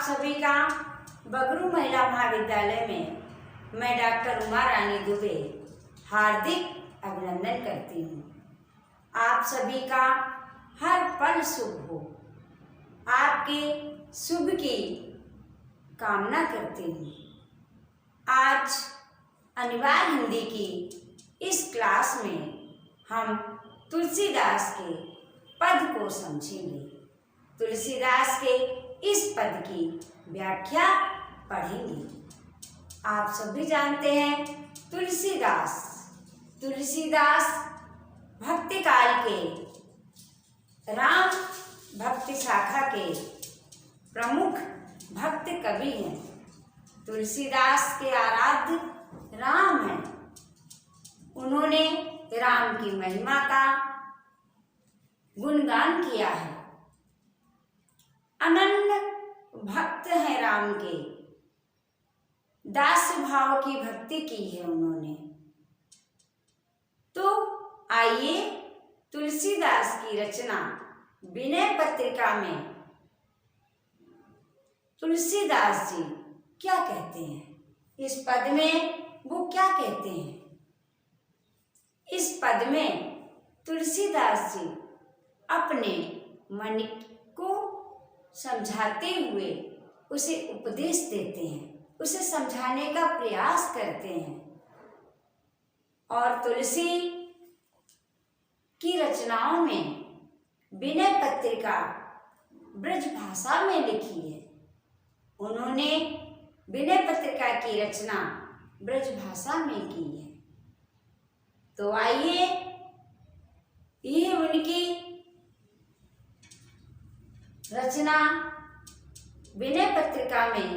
सभी का बगरू महिला महाविद्यालय में मैं डॉक्टर उमा रानी दुबे हार्दिक अभिनंदन करती हूँ। आप सभी का हर पल शुभ हो, आपके शुभ की कामना करती हूँ। आज अनिवार्य हिंदी की इस क्लास में हम तुलसीदास के पद को समझेंगे। तुलसीदास के इस पद की व्याख्या पढ़ेंगे। आप सभी जानते हैं तुलसीदास भक्ति काल के राम भक्ति शाखा के प्रमुख भक्त कवि हैं। तुलसीदास के आराध्य राम हैं। उन्होंने राम की महिमा का गुणगान किया है। अनन्य भक्त हैं राम के, दास भाव की भक्ति की है उन्होंने। तो आइए तुलसीदास की रचना विनय पत्रिका में तुलसीदास जी क्या कहते हैं, इस पद में वो क्या कहते हैं। इस पद में तुलसीदास जी अपने मन को समझाते हुए उसे उपदेश देते हैं, उसे समझाने का प्रयास करते हैं। और तुलसी की रचनाओं में विनय पत्रिका ब्रज भाषा में लिखी है। उन्होंने विनय पत्रिका की रचना ब्रज भाषा में की है। तो आइए ये उनकी रचना विनय पत्रिका में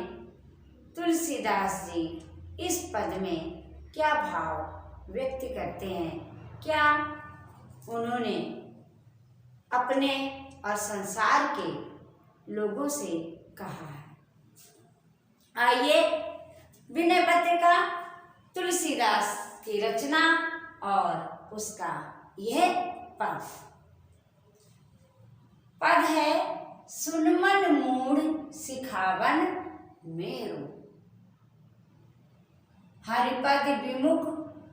तुलसीदास जी इस पद में क्या भाव व्यक्त करते हैं, क्या उन्होंने अपने और संसार के लोगों से कहा है। आइए विनय पत्रिका तुलसीदास की रचना और उसका यह पद है। सुनमन मूढ़ सिखावन मेरो, हरिपद विमुख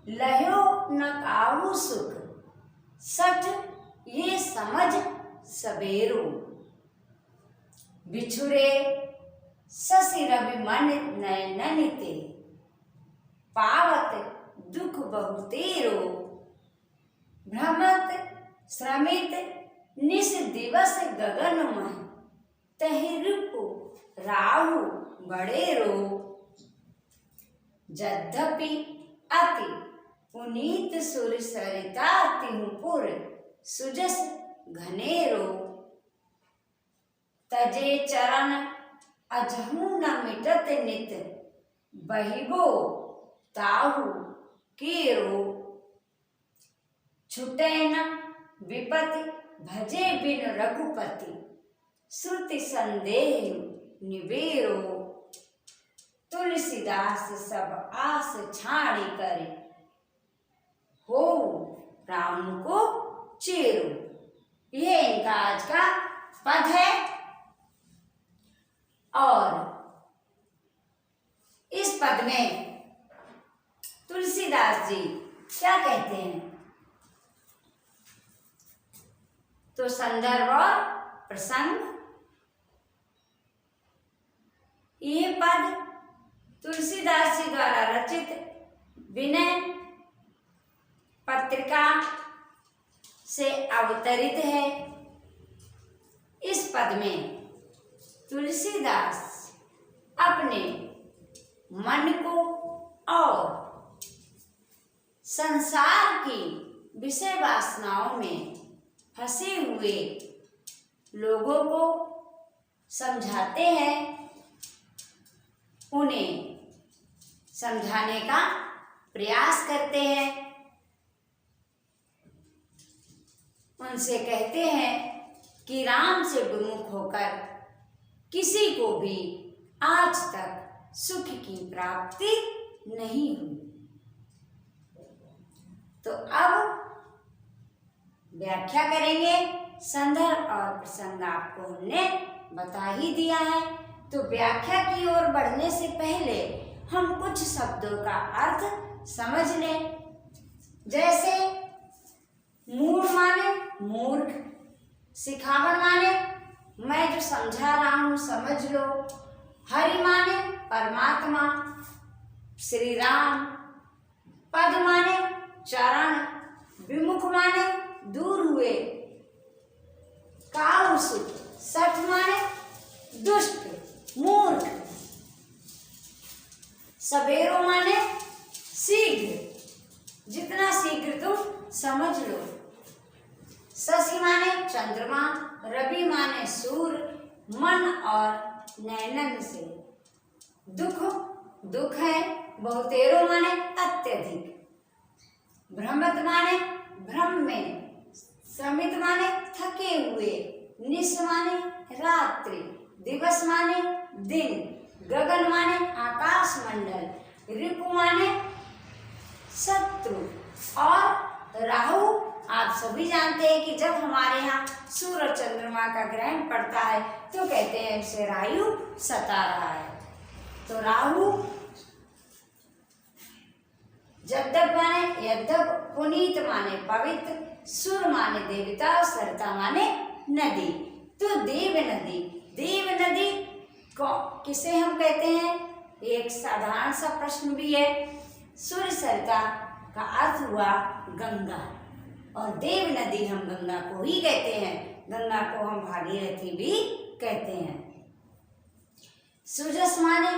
लयो न काहू सुख, सठ ये समझ सबेरो, बिछुरे शशि रवि मन नयन ते, पावत दुख बहुतेरो, भ्रमत श्रमित निस दिवस गगनमय, तहि रूपु राहु बड़ेरो, यद्यपि अति पुनीत सुर सरिता तिहुपुर, सुजस घनेरो, तजे चरण अजहू न मिटत नित, बहिबो ताहु केरो, छुटे न विपति भजे बिन रघुपति, श्रुति संदेह निबेरो, तुलसीदास सब आस छाड़ी करे, हो राम को चेरो। ये इनका आज का पद है। और इस पद में तुलसीदास जी क्या कहते हैं, तो संदर्भ और प्रसंग। यह पद तुलसीदास जी द्वारा रचित विनय पत्रिका से अवतरित है। इस पद में तुलसीदास अपने मन को और संसार की विषय वासनाओं में फंसे हुए लोगों को समझाते हैं, उन्हें समझाने का प्रयास करते हैं। उनसे कहते हैं कि राम से विमुख होकर किसी को भी आज तक सुख की प्राप्ति नहीं हुई। तो अब व्याख्या करेंगे। संदर्भ और प्रसंग आपको हमने बता ही दिया है, तो व्याख्या की ओर बढ़ने से पहले हम कुछ शब्दों का अर्थ समझ लें। जैसे मूढ़ माने मूर्ख, सिखावन माने मैं जो समझा रहा हूं समझ लो, हरि माने परमात्मा, श्री राम, पद माने चरण, विमुख माने दूर हुए, काउसु, सठ माने दुष्ट मूर्ख, सबेरो माने शीघ्र, जितना शीघ्र तुम समझ लो, शशि माने चंद्रमा, रवि माने सूर्य, मन और नैनन से, दुख दुख है, बहुतेरो माने अत्यधिक, भ्रमत माने भ्रम में, श्रमित माने थके हुए, निश माने रात्रि, दिवस माने दिन, गगन माने आकाश मंडल, रिपु माने शत्रु, और राहु आप सभी जानते हैं कि जब हमारे यहाँ सूर्य और चंद्रमा का ग्रहण पड़ता है तो कहते हैं उसे राहु सता रहा है। तो राहु जद्दब माने यद्दब, पुनीत माने पवित्र, सुर माने देवता, सरता माने नदी। तो देव नदी, देव नदी किसे हम कहते हैं? एक साधारण सा प्रश्न भी है। सूर्य सरता का अर्थ हुआ गंगा, और देव नदी हम गंगा को ही कहते हैं। गंगा को हम भागीरथी भी कहते हैं। सुजस माने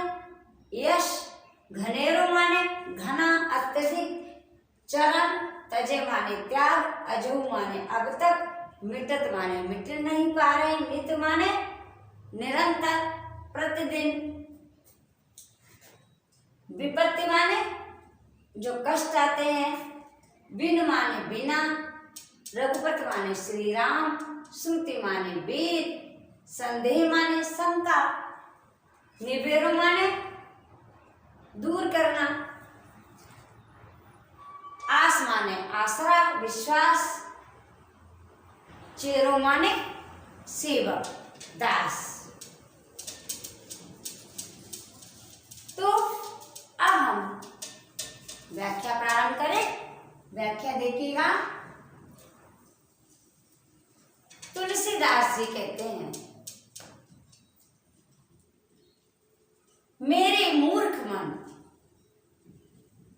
यश, घनेरो माने घना अत्यधिक, चरण, तजे माने त्याग, अजहू माने अब तक, मिटत माने मिट नहीं पा रहे, नित माने निरंतर प्रतिदिन, विपत्ति माने जो कष्ट आते हैं, बिन माने बिना, रघुपत माने श्री राम, श्रुति माने वेद, संदेह माने शंका, निबेरो माने दूर करना, आस माने आसरा विश्वास, चेरो माने सेवक दास। तो अब हम व्याख्या प्रारंभ करें। व्याख्या देखिएगा। तुलसीदास जी कहते हैं, मेरे मूर्ख मन,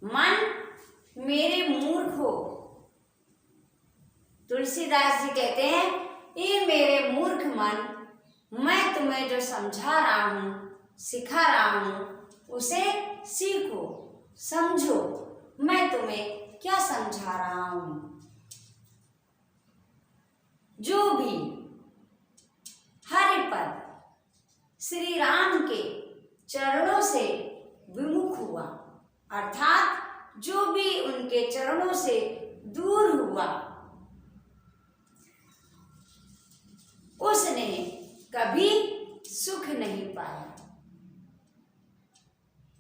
मन मेरे मूर्ख हो। तुलसीदास जी कहते हैं, ये मेरे मूर्ख मन, मैं तुम्हें जो समझा रहा हूं, सिखा रहा हूं, उसे सीखो, समझो। मैं तुम्हें क्या समझा रहा हूं? जो भी हरिपद श्री राम के चरणों से विमुख हुआ, अर्थात जो भी उनके चरणों से दूर हुआ, उसने कभी सुख नहीं पाया।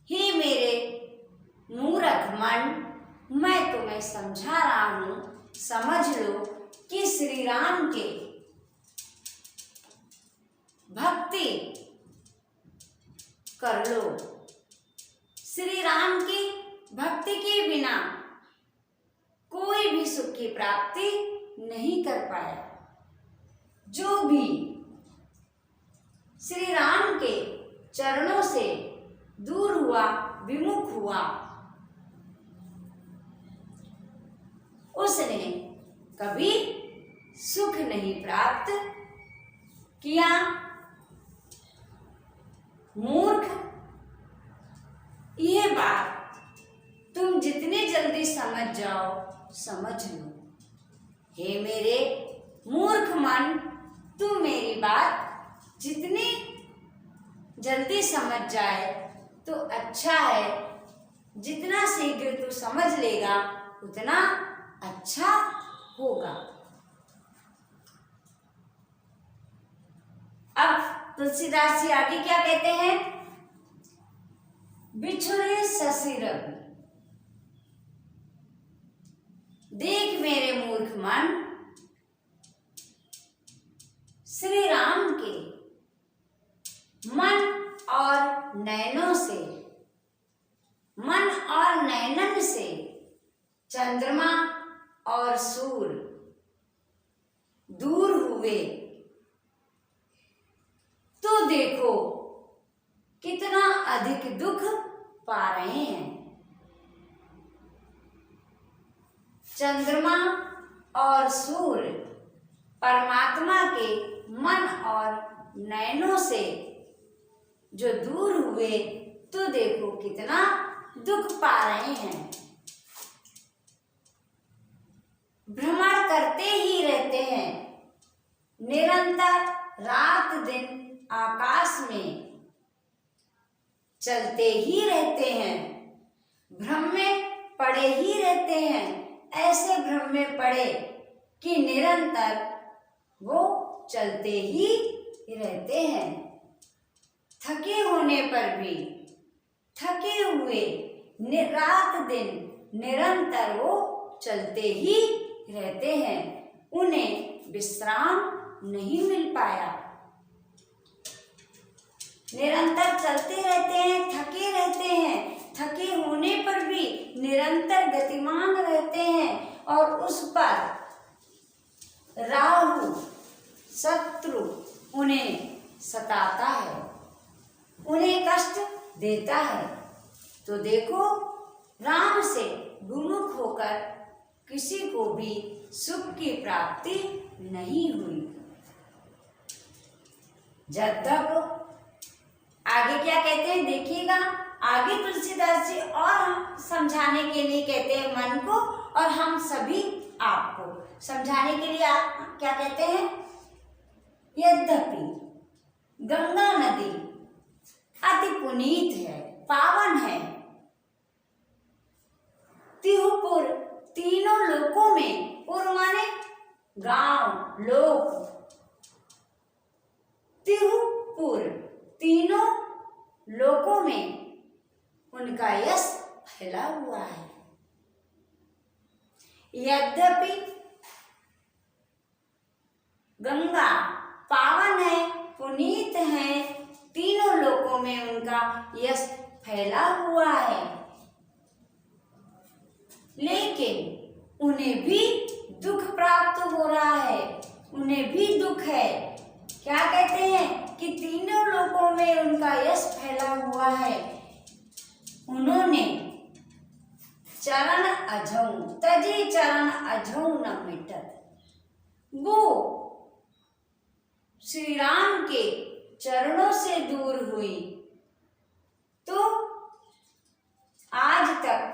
हे मेरे मूर्ख मन, मैं तुम्हें समझा रहा हूं, समझ लो कि श्री राम के भक्ति कर लो। श्री राम की भक्ति के बिना कोई भी सुख की प्राप्ति नहीं कर पाया। जो भी श्री राम के चरणों से दूर हुआ, विमुख हुआ, उसने कभी सुख नहीं प्राप्त किया। मूर्ख, यह बात तुम जितनी जल्दी समझ जाओ, समझ लो। हे मेरे मूर्ख मन, तुम मेरी बात जितनी जल्दी समझ जाए तो अच्छा है। जितना शीघ्र तू समझ लेगा उतना अच्छा होगा। अब तुलसीदास जी आगे क्या कहते हैं? बिछुड़े शशि रवि, देख मेरे मूर्ख मन, श्री राम के मन और नयनों से, मन और नयनन से चंद्रमा और सूर्य दूर हुए तो देखो कितना अधिक दुख पा रहे हैं। चंद्रमा और सूर्य परमात्मा के मन और नयनों से जो दूर हुए तो देखो कितना दुख पा रहे हैं। भ्रमण करते ही रहते हैं, निरंतर रात दिन आकाश में चलते ही रहते हैं, भ्रम में पड़े ही रहते हैं। ऐसे भ्रम में पड़े कि निरंतर वो चलते ही रहते हैं। थके होने पर भी, थके हुए रात दिन निरंतर वो चलते ही रहते हैं, उन्हें विश्राम नहीं मिल पाया। निरंतर चलते रहते हैं, थके रहते हैं, थके होने पर भी निरंतर गतिमान रहते हैं और उस पर राहु शत्रु उन्हें सताता है, उन्हें कष्ट देता है। तो देखो राम से विमुख होकर किसी को भी सुख की प्राप्ति नहीं हुई। जब तक आगे क्या कहते हैं देखिएगा, आगे तुलसीदास जी और समझाने के लिए कहते हैं मन को और हम सभी आपको समझाने के लिए आप क्या कहते हैं, यद्यपि गंगा नदी अति पुनीत है, पावन है, तिहुपुर तीनों लोकों में, पुर माने गांव लोक, तिहुपुर तीनों लोकों में उनका यश फैला हुआ है। यद्यपि गंगा पावन है, पुनीत है, तीनों लोकों में उनका यश फैला हुआ है, लेकिन उन्हें भी दुख प्राप्त हो रहा है, उन्हें भी दुख है। क्या कहते हैं कि तीनों लोकों में उनका यश फैला हुआ है। उन्होंने चरण अझऊ तजे चरण अझऊ न मिटत, वो श्री राम के चरणों से दूर हुई तो आज तक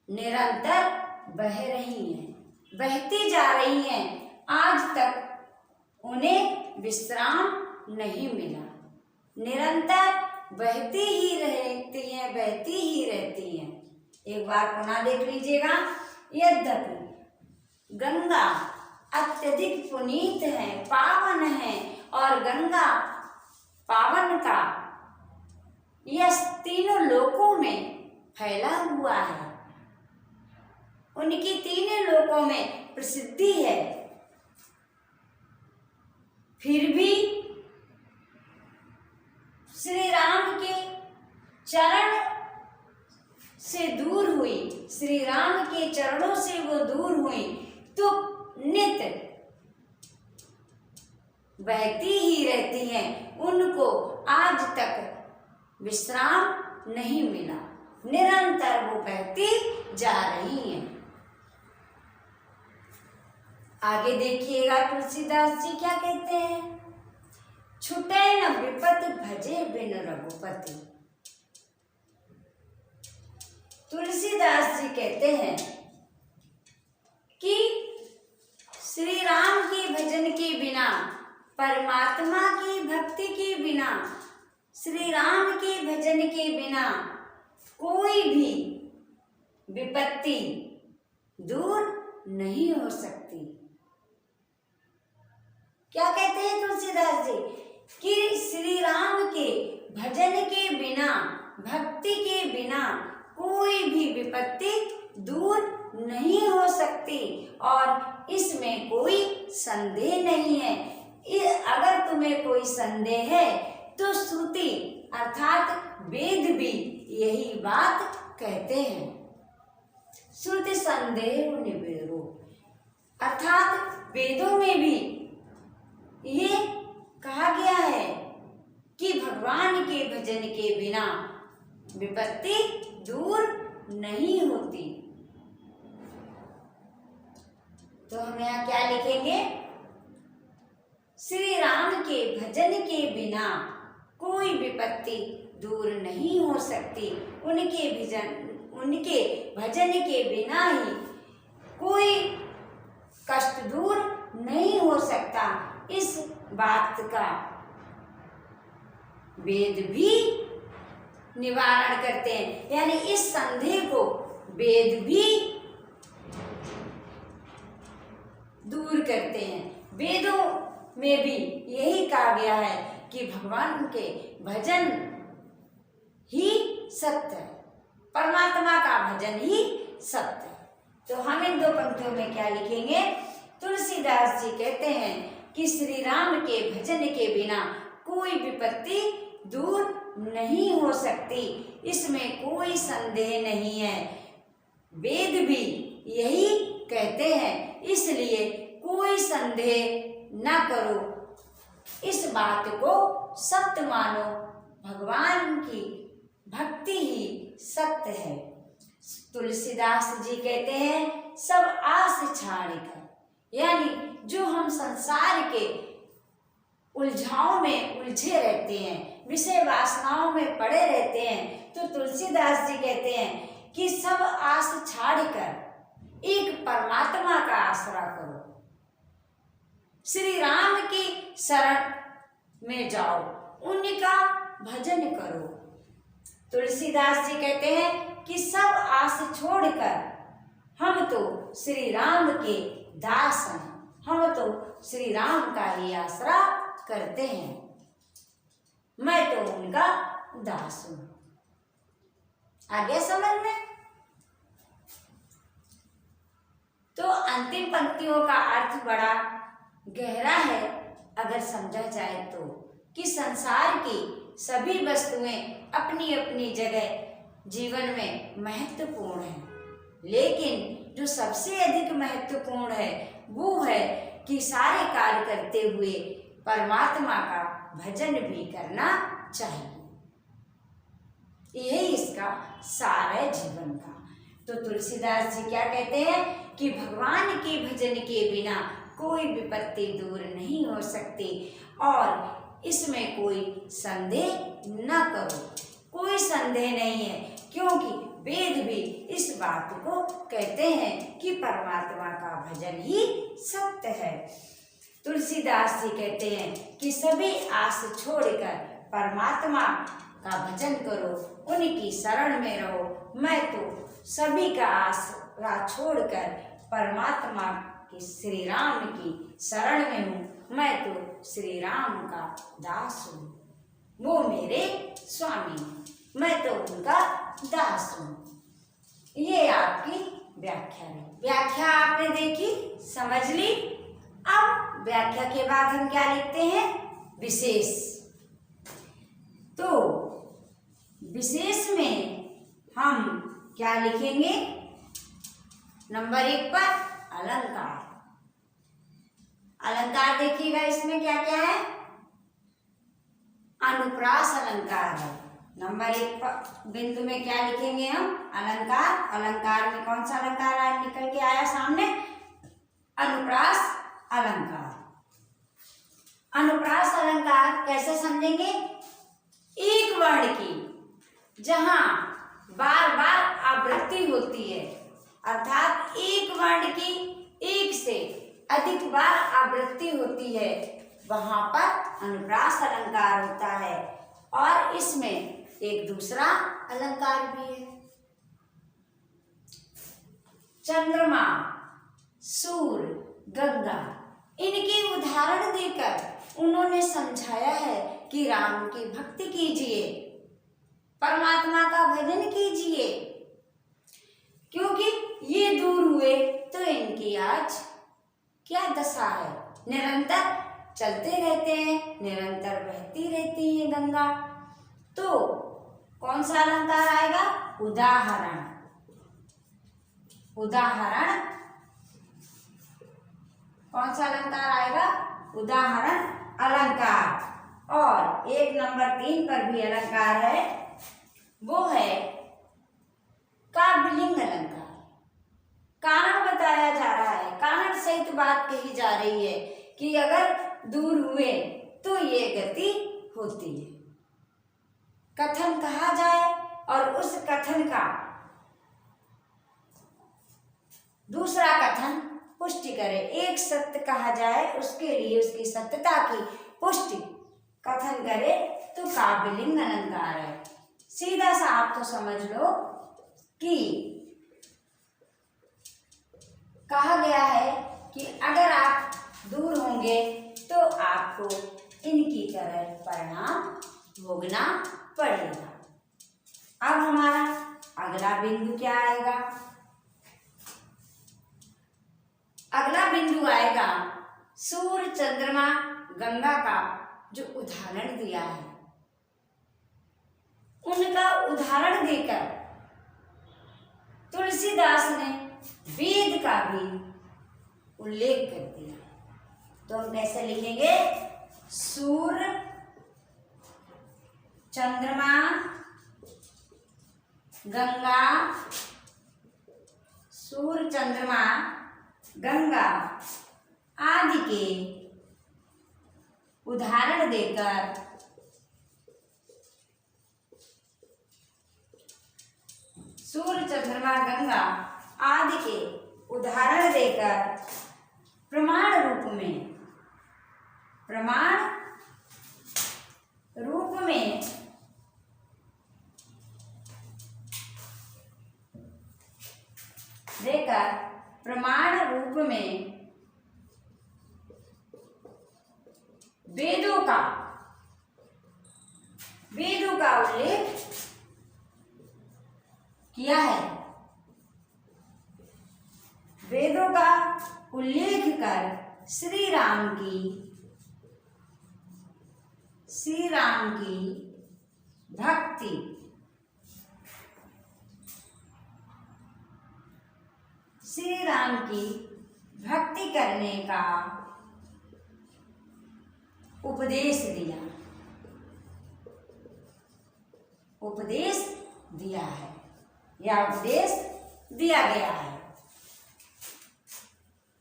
निरंतर बह रही हैं, बहती जा रही हैं, आज तक उन्हें विश्राम नहीं मिला, निरंतर बहती ही रहती हैं, बहती ही रहती हैं। एक बार पुनः देख लीजिएगा, यद्यपि गंगा अत्यधिक पुनीत है, पावन है और गंगा पावन का यश तीनों लोकों में फैला हुआ है, उनकी तीनों लोकों में प्रसिद्धि है, फिर भी श्री राम के चरण से दूर हुई, श्री राम के चरणों से वो दूर हुई तो नित्य बहती ही रहती हैं, उनको आज तक विश्राम नहीं मिला, निरंतर वो बहती जा रही हैं। आगे देखिएगा तुलसीदास जी क्या कहते हैं, छुटे न विपत भजे बिन रघुपति। तुलसीदास जी कहते हैं कि श्री राम के भजन के बिना, परमात्मा की भक्ति के बिना, श्री राम के भजन के बिना कोई भी विपत्ति दूर नहीं हो सकती। क्या कहते हैं तुलसीदास जी कि श्री राम के भजन के बिना, भक्ति के बिना कोई भी विपत्ति दूर नहीं हो सकती और इसमें कोई संदेह नहीं है। अगर तुम्हें कोई संदेह है तो श्रुति अर्थात वेद भी यही बात कहते हैं। श्रुति संदेह निवेरो, अर्थात वेदों में भी ये कहा गया है कि भगवान के भजन के बिना विपत्ति दूर नहीं होती। तो हम यहाँ क्या लिखेंगे? श्री राम के भजन के बिना कोई विपत्ति दूर नहीं हो सकती। उनके भजन के बिना ही कोई कष्ट दूर नहीं हो सकता। इस बात का वेद भी निवारण करते हैं, यानी इस संदेह को वेद भी दूर करते हैं। वेदों में भी यही कहा गया है कि भगवान के भजन ही सत्य है, परमात्मा का भजन ही सत्य है। तो हम इन दो पंक्तियों में क्या लिखेंगे? तुलसीदास जी कहते हैं कि श्री राम के भजन के बिना कोई विपत्ति दूर नहीं हो सकती, इसमें कोई संदेह नहीं है। वेद भी यही कहते हैं, इसलिए कोई संदेह न करो, इस बात को सत्य मानो। भगवान की भक्ति ही सत्य है। तुलसीदास जी कहते हैं सब आस छाड़कर, यानी जो हम संसार के उलझाओं में उलझे रहते हैं, विषय वासनाओं में पड़े रहते हैं, तो तुलसीदास जी कहते हैं कि सब आस छाड़कर एक परमात्मा का आसरा करो, श्री राम की शरण में जाओ, उनका भजन करो। तुलसीदास जी कहते हैं कि सब आस छोड़कर हम तो श्री राम के दास हैं, हम तो श्री राम का ही आसरा करते हैं, मैं तो उनका दास हूं। आगे समझ में? तो अंतिम पंक्तियों का अर्थ बड़ा गहरा है अगर समझा जाए तो, कि संसार की सभी वस्तुएं अपनी अपनी जगह जीवन में महत्वपूर्ण हैं, लेकिन जो सबसे अधिक महत्वपूर्ण है वो है कि सारे कार्य करते हुए परमात्मा का भजन भी करना चाहिए। यही इसका सार है जीवन का। तो तुलसीदास जी क्या कहते हैं कि भगवान के भजन के बिना कोई विपत्ति दूर नहीं हो सकती, और इसमें कोई संदेह न करो। कोई संदेह नहीं है, क्योंकि वेद भी इस बात को कहते हैं कि परमात्मा का भजन ही सत्य है। तुलसीदास जी कहते हैं कि सभी आस छोड़कर परमात्मा का भजन करो, उनकी शरण में रहो। मैं तो सभी का आसरा छोड़कर परमात्मा की श्री राम की शरण में हूँ, मैं तो श्री राम का दास हूँ, वो मेरे स्वामी हैं, मैं तो उनका दास हूँ। ये आपकी व्याख्या है। व्याख्या आपने देखी, समझ ली। अब व्याख्या के बाद हम क्या लिखते हैं? विशेष। तो विशेष में हम क्या लिखेंगे? नंबर 1 पर अलंकार। अलंकार देखिएगा, इसमें क्या क्या है? अनुप्रास अलंकार है। नंबर 1 पर बिंदु में क्या लिखेंगे हम? अलंकार। अलंकार में कौन सा अलंकार निकल के आया सामने? अनुप्रास अलंकार। अनुप्रास अलंकार कैसे समझेंगे? एक वर्ण की जहां बार बार आवृत्ति होती है, अर्थात एक वर्ण की एक से अधिक बार आवृत्ति होती है, वहां पर अनुप्रास अलंकार होता है। और इसमें एक दूसरा अलंकार भी है। चंद्रमा, सूर्य, गंगा, इनके उदाहरण देकर उन्होंने समझाया है कि राम की भक्ति कीजिए, परमात्मा का भजन कीजिए, क्योंकि ये दूर हुए तो इनकी आज क्या दशा है? निरंतर चलते रहते हैं, निरंतर बहती रहती है गंगा। तो कौन सा अलंकार आएगा? उदाहरण। उदाहरण कौन सा अलंकार आएगा? उदाहरण अलंकार। और 1 नंबर 3 पर भी अलंकार है, वो है काव्यलिंग अलंकार। कारण बताया जा रहा है, कारण सहित बात कही जा रही है कि अगर दूर हुए तो ये गति होती है। कथन कहा जाए और उस कथन का दूसरा कथन पुष्टि करे। एक सत्य कहा जाए, उसके लिए उसकी सत्यता की पुष्टि कथन करे तो काव्यलिंग अलंकार है। सीधा सा आप तो समझ लो कि कहा गया है कि अगर आप दूर होंगे तो आपको इनकी तरह परिणाम भोगना पड़ेगा। अब हमारा अगला बिंदु क्या आएगा? अगला बिंदु आएगा सूर्य, चंद्रमा, गंगा का जो उदाहरण दिया है, उनका उदाहरण देकर तुलसीदास ने वेद का भी उल्लेख कर दिया। तो हम कैसे लिखेंगे? सूर्य, चंद्रमा, गंगा, सूर्य, चंद्रमा, गंगा आदि के उदाहरण देकर सूर्य, चंद्रमा, गंगा आदि के उदाहरण देकर प्रमाण रूप में देकर प्रमाण रूप में वेदों का उल्लेख किया है। वेदों का उल्लेख कर श्री राम की भक्ति श्री राम की भक्ति करने का उपदेश दिया है या उपदेश दिया गया है।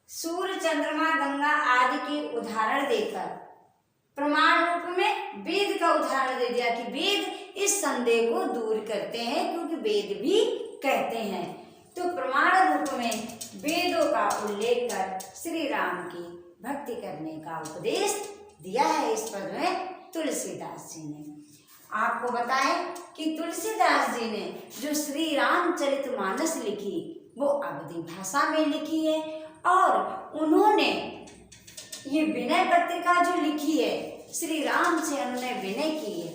सूर्य, चंद्रमा, गंगा आदि के उदाहरण देकर प्रमाण रूप में वेद का उदाहरण दे दिया कि वेद इस संदेह को दूर करते हैं, क्योंकि वेद भी कहते हैं। तो प्रमाण रूप में वेदों का उल्लेख कर श्री राम की भक्ति करने का उपदेश दिया है इस पद में तुलसीदास जी ने। आपको बताएं कि तुलसीदास जी ने जो श्री रामचरितमानस लिखी वो अवधी भाषा में लिखी है, और उन्होंने ये विनय पत्रिका जो लिखी है, श्री राम से उन्होंने विनय की है।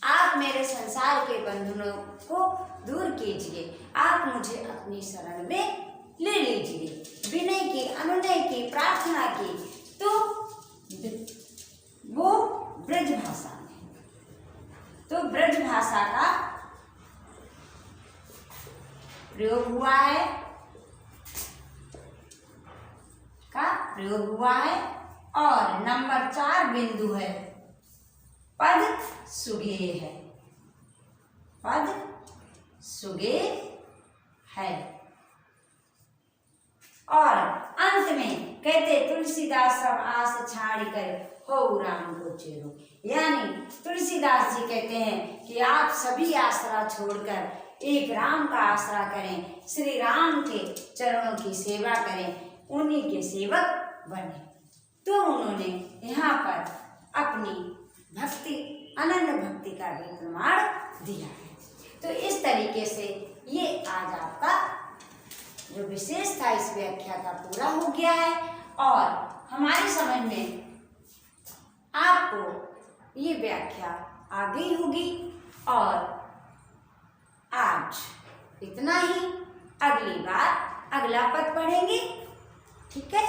आप मेरे संसार के बंधनों को दूर कीजिए, आप मुझे अपनी शरण में ले लीजिए। विनय की, अनुनय की, प्रार्थना की, तो वो ब्रज भाषा में। तो ब्रज भाषा का प्रयोग हुआ है और नंबर 4 बिंदु है पद सुगे है। और अंत में कहते तुलसीदास सब आस छाड़ कर हो राम को चेरो, यानी तुलसीदास जी कहते हैं कि आप सभी आसरा छोड़कर एक राम का आसरा करें, श्री राम के चरणों की सेवा करें, उन्हीं के सेवक बने। तो उन्होंने यहाँ पर अपनी भक्ति, अनन्य भक्ति का भी प्रमाण दिया है। तो इस तरीके से ये आज आपका जो विशेष था इस व्याख्या का पूरा हो गया है, और हमारी समझ में आपको ये व्याख्या आ गई होगी। और आज इतना ही, अगली बार अगला पद पढ़ेंगे। ठीक है।